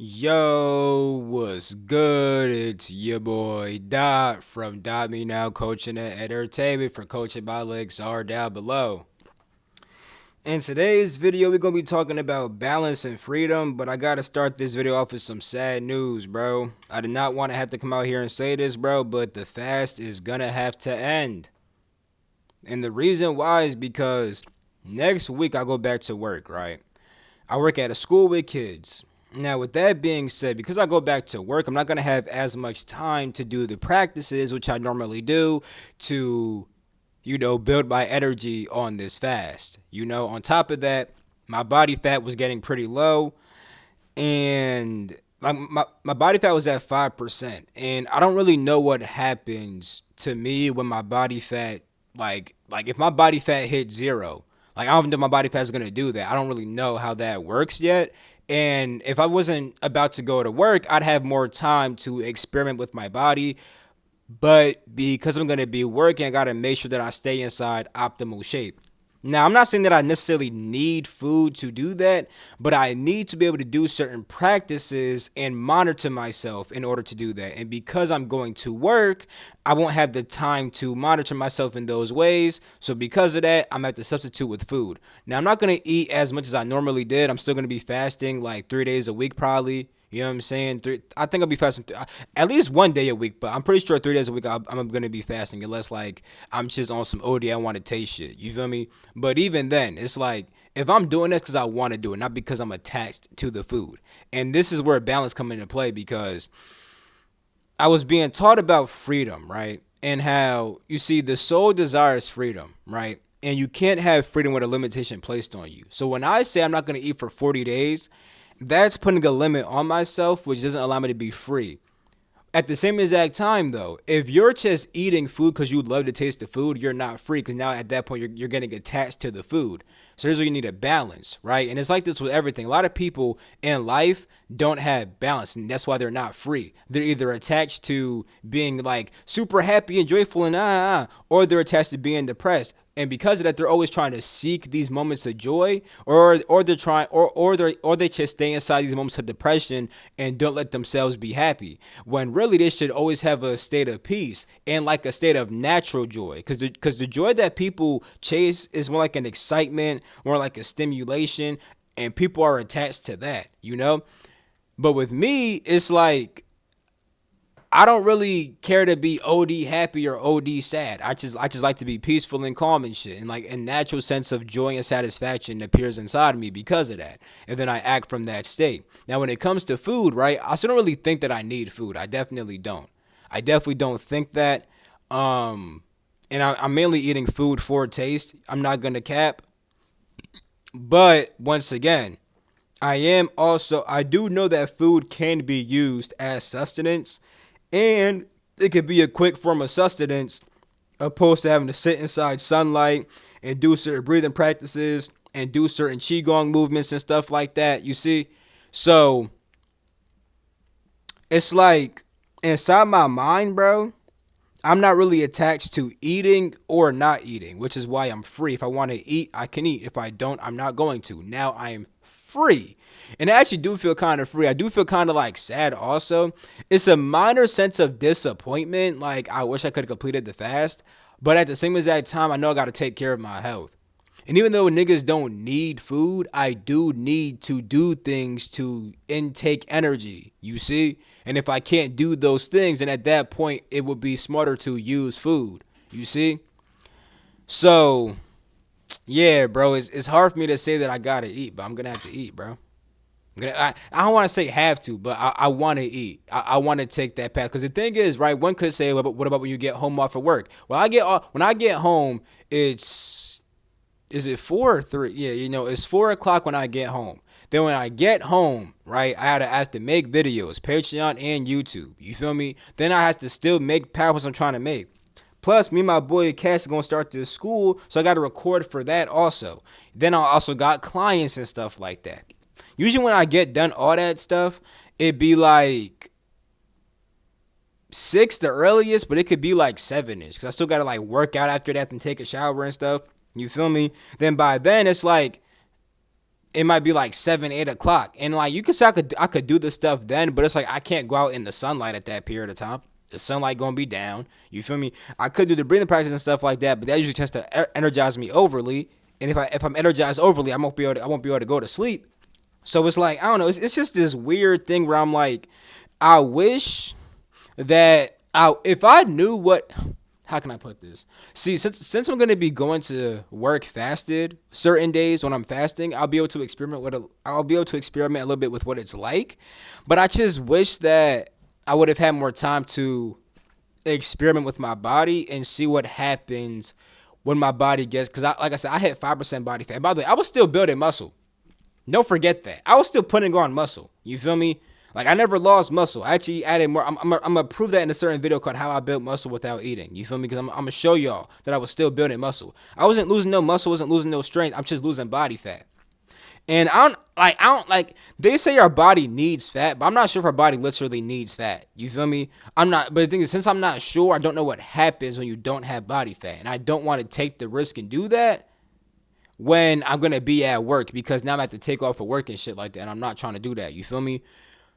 Yo, what's good? It's your boy Dot from Dot Me Now Coaching and Entertainment for Coaching. My links are down below. In today's video, we're gonna be talking about balance and freedom, but I gotta start this video off with some sad news, bro. I did not want to have to come out here and say this, bro, but the fast is gonna have to end. And the reason why is because next week I go back to work, right? I work at a school with kids. Now, with that being said, because I go back to work, I'm not going to have as much time to do the practices, which I normally do, to, build my energy on this fast. On top of that, my body fat was getting pretty low, and my body fat was at 5%. And I don't really know what happens to me when my body fat, like if my body fat hits zero. Like, I don't know if my body fat is gonna do that. I don't really know how that works yet. And if I wasn't about to go to work, I'd have more time to experiment with my body. But because I'm gonna be working, I gotta make sure that I stay inside optimal shape. Now, I'm not saying that I necessarily need food to do that, but I need to be able to do certain practices and monitor myself in order to do that. And because I'm going to work, I won't have the time to monitor myself in those ways. So because of that, I'm going to have to substitute with food. Now, I'm not going to eat as much as I normally did. I'm still going to be fasting like 3 days a week probably. You know what I'm saying? I think I'll be fasting at least one day a week, but I'm pretty sure 3 days a week I'm gonna be fasting unless like I'm just on some OD I want to taste shit. You feel me? But even then, it's like if I'm doing this because I want to do it, not because I'm attached to the food. And this is where balance comes into play because I was being taught about freedom, right? And how you see the soul desires freedom, right? And you can't have freedom with a limitation placed on you. So when I say I'm not going to eat for 40 days, that's putting a limit on myself, which doesn't allow me to be free. At the same exact time, though, if you're just eating food because you love to taste the food, you're not free because now at that point you're getting attached to the food. So here's where you need a balance, right? And it's like this with everything. A lot of people in life don't have balance, and that's why they're not free. They're either attached to being like super happy and joyful and or they're attached to being depressed. And because of that, they're always trying to seek these moments of joy, or they're trying, or they just stay inside these moments of depression and don't let themselves be happy. When really they should always have a state of peace and like a state of natural joy, because the joy that people chase is more like an excitement, more like a stimulation, and people are attached to that. But with me, it's like I don't really care to be OD happy or OD sad. I just like to be peaceful and calm and shit. And like a natural sense of joy and satisfaction appears inside of me because of that. And then I act from that state. Now when it comes to food, right? I still don't really think that I need food. I definitely don't. I definitely don't think that. And I'm mainly eating food for taste. I'm not gonna cap. But once again, I do know that food can be used as sustenance, and it could be a quick form of sustenance opposed to having to sit inside sunlight and do certain breathing practices and do certain qigong movements and stuff like that. You see? So it's like inside my mind, bro, I'm not really attached to eating or not eating, which is why I'm free. If I want to eat, I can eat. If I don't, I'm not going to. Now I am free. And I actually do feel kind of free. I do feel kind of like sad also. It's a minor sense of disappointment. Like, I wish I could have completed the fast. But at the same exact time, I know I got to take care of my health. And even though niggas don't need food, I do need to do things to intake energy, you see? And if I can't do those things, then at that point, it would be smarter to use food, you see? So, yeah, bro, it's hard for me to say that I gotta eat, but I'm gonna have to eat, bro. I don't want to say have to, but I want to eat. I want to take that path. Because the thing is, right, one could say, what about when you get home off of work? When I get home, is it 4 or 3? Yeah, it's 4 o'clock when I get home. Then when I get home, right, I have to make videos, Patreon and YouTube. You feel me? Then I have to still make PowerPoints I'm trying to make. Plus, me and my boy Cass is gonna start this school, so I got to record for that also. Then I also got clients and stuff like that. Usually when I get done all that stuff, it'd be like 6 the earliest, but it could be like 7ish because I still gotta like work out after that and take a shower and stuff. You feel me? Then by then it's like it might be like 7, 8 o'clock. And like you could say I could do this stuff then, but it's like I can't go out in the sunlight at that period of time. The sunlight gonna be down. You feel me? I could do the breathing practice and stuff like that, but that usually tends to energize me overly. And if I'm energized overly, I won't be able to go to sleep. So it's like I don't know. It's just this weird thing where I'm like, I wish that if I knew what, how can I put this? See, since I'm gonna be going to work fasted certain days when I'm fasting, I'll be able to experiment with I'll be able to experiment a little bit with what it's like. But I just wish that I would have had more time to experiment with my body and see what happens when my body gets. Because like I said, I had 5% body fat. By the way, I was still building muscle. Don't forget that. I was still putting on muscle. You feel me? Like I never lost muscle. I actually added more. I'm gonna prove that in a certain video called "How I Built Muscle Without Eating." You feel me? Because I'm gonna show y'all that I was still building muscle. I wasn't losing no muscle. Wasn't losing no strength. I'm just losing body fat. And I don't like. They say our body needs fat, but I'm not sure if our body literally needs fat. You feel me? I'm not. But the thing is, since I'm not sure, I don't know what happens when you don't have body fat, and I don't want to take the risk and do that when I'm gonna be at work because now I'm gonna have to take off for work and shit like that. And I'm not trying to do that. You feel me?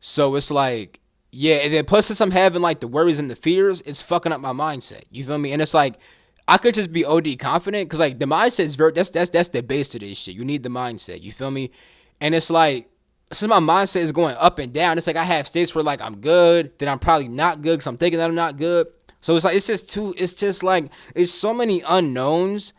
So it's like, yeah, and then plus since I'm having like the worries and the fears, it's fucking up my mindset. You feel me? And it's like I could just be OD confident because like the mindset is that's the base of this shit. You need the mindset. You feel me? And it's like since my mindset is going up and down, it's like I have states where like I'm good, then I'm probably not good because I'm thinking that I'm not good. So it's like it's just like it's so many unknowns.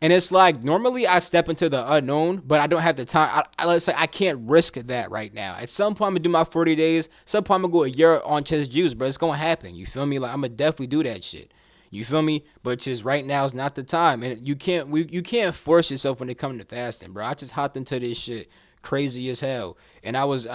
And it's like normally I step into the unknown, but I don't have the time. Let's say I can't risk that right now. At some point I'm gonna do my 40 days. Some point I'm gonna go a year on chest juice, but it's gonna happen. You feel me? Like I'm gonna definitely do that shit. You feel me? But just right now is not the time, and you can't force yourself when it comes to fasting, bro. I just hopped into this shit crazy as hell, and I was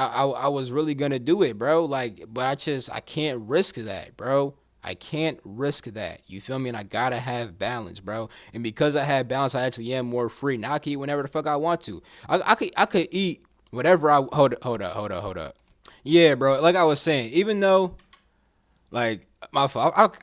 really gonna do it, bro. Like, but I can't risk that, bro. I can't risk that. You feel me? And I gotta have balance, bro. And because I have balance, I actually am more free. Now I can eat whenever the fuck I want to. I could eat whatever I hold up. Yeah, bro. Like I was saying, even though like my fault.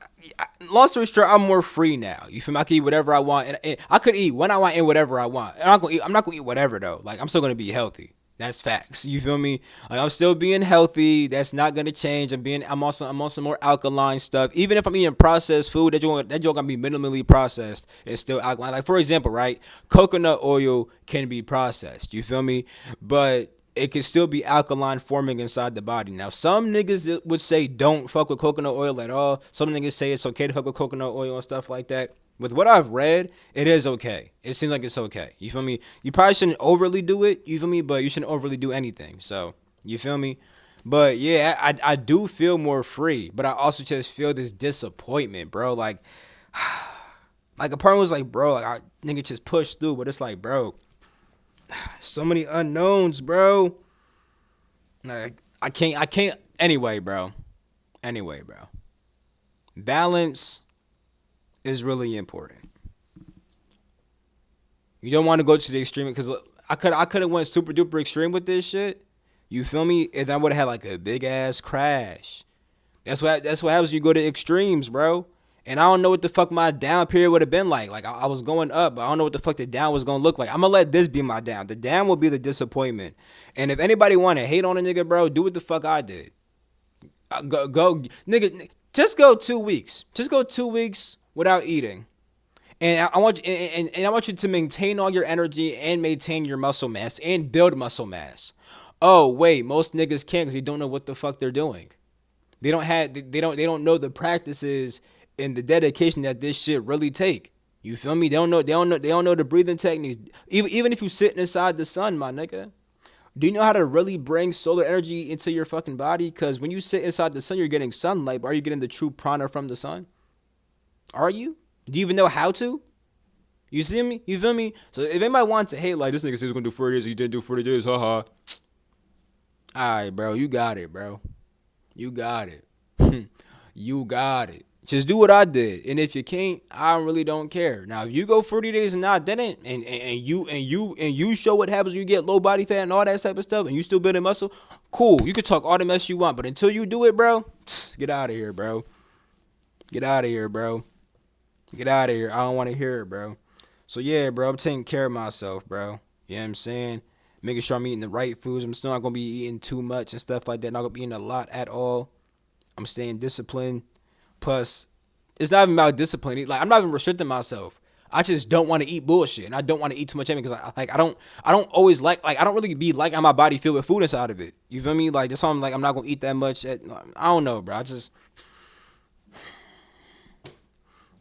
Long story short, I'm more free now. You feel me? I can eat whatever I want, and I could eat when I want and whatever I want. And I'm not gonna eat whatever though. Like I'm still gonna be healthy. That's facts. You feel me? Like I'm still being healthy. That's not gonna change. I'm on some more alkaline stuff. Even if I'm eating processed food, that joke gonna be minimally processed. It's still alkaline. Like for example, right? Coconut oil can be processed. You feel me? But it can still be alkaline forming inside the body. Now, some niggas would say don't fuck with coconut oil at all. Some niggas say it's okay to fuck with coconut oil and stuff like that. With what I've read, it is okay. It seems like it's okay. You feel me? You probably shouldn't overly do it. You feel me? But you shouldn't overly do anything. So, you feel me? But yeah, I do feel more free. But I also just feel this disappointment, bro. Like a part was like, bro, like I nigga just pushed through. But it's like, bro, so many unknowns, bro. Like I can't. Anyway, bro. Anyway, bro. Balance is really important. You don't want to go to the extreme because I could have went super duper extreme with this shit. You feel me? And I would have had like a big ass crash. That's what happens when you go to extremes, bro. And I don't know what the fuck my down period would have been like. Like I was going up, but I don't know what the fuck the down was gonna look like. I'm gonna let this be my down. The down will be the disappointment. And if anybody want to hate on a nigga, bro, do what the fuck I did. Nigga. Just go 2 weeks. Just go 2 weeks without eating. And I want and I want you to maintain all your energy and maintain your muscle mass and build muscle mass. Oh wait, most niggas can't because they don't know what the fuck they're doing. They don't know the practices and the dedication that this shit really take. You feel me? They don't know the breathing techniques. Even if you sitting inside the sun, my nigga. Do you know how to really bring solar energy into your fucking body? Because when you sit inside the sun, you're getting sunlight, but are you getting the true prana from the sun? Are you? Do you even know how to? You see me? You feel me? So if anybody wants to hate, like, this nigga says he's gonna do 40 days, he didn't do 40 days, haha. Alright, bro, you got it, bro. You got it. You got it. Just do what I did. And if you can't, I really don't care. Now, if you go 40 days and not didn't, and you show what happens when you get low body fat and all that type of stuff, and you still building muscle, cool. You can talk all the mess you want, but until you do it, bro, get out of here, bro. Get out of here, bro. Get out of here. I don't want to hear it, bro. So yeah, bro, I'm taking care of myself, bro. You know what I'm saying? making sure I'm eating the right foods. I'm still not gonna be eating too much and stuff like that. Not gonna be eating a lot at all. I'm staying disciplined. Plus, it's not even about discipline. Like I'm not even restricting myself. I just don't want to eat bullshit, and I don't want to eat too much of it because I don't always like I don't really be liking my body filled with food inside of it. You feel me? Like that's why I'm like I'm not gonna eat that much. I don't know, bro.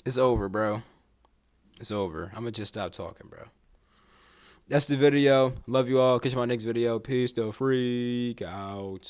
It's over, bro. It's over. I'm gonna just stop talking, bro. That's the video. Love you all. Catch you in my next video. Peace. The freak out.